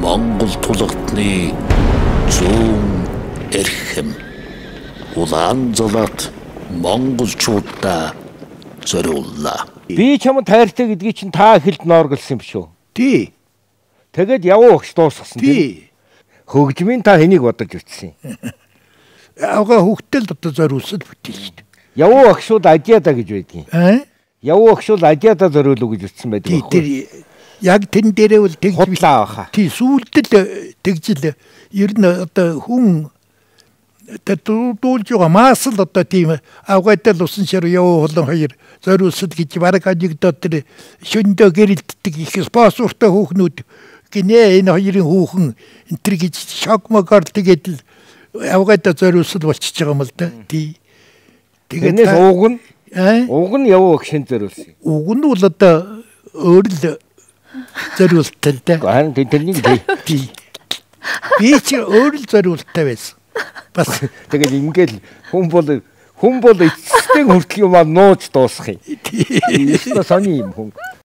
Монгол тулгтны зүүн эрхэм Улаанзалат монголчуудаа зориуллаа. Би чамд тайртай гэдгийг чинь та хэлд нооргалсан юм шүү. Тий. Тэгэд явуу өгч дуусгасан тий. Хөгжмийн та хэнийг бодож үтсэн юм? Ага хөгтөл одоо зориулсан бүтээлч. Явуу өгшүүд Азиада гэж байдгийн. Явуу өгшүүд Азиада зориулуу гэж үтсэн байдаг. Тий. Яг тэн дээрээ бол тэгж худлаа баха. Тий сүүлдэл тэгжил ер нь одоо хүн дуулж байгаа масл одоо тийм авгайдал усан шар явуу болон хоёр зориулсад гэж бараг анекдот төр шөндөө гэрэлтдэг их спонсортой хүүхнүүд гинэ энэ хоёрын хүүхэн энэ төр гэж шокмогоор тэгээд авгайдаа зориулсад болчихж байгаа юм л да. Тий. Тэгээд уг нь явуу өгшин зориулсан. Уг нь бол одоо өөр л зориултал да. Харин тэрнийг тий. Би ч өөр л зориултаа байсан. Бас тэгээд ингээл хүн бол эцэстэн хүртэл юм нууж дуусах юм. Сони юм хүн.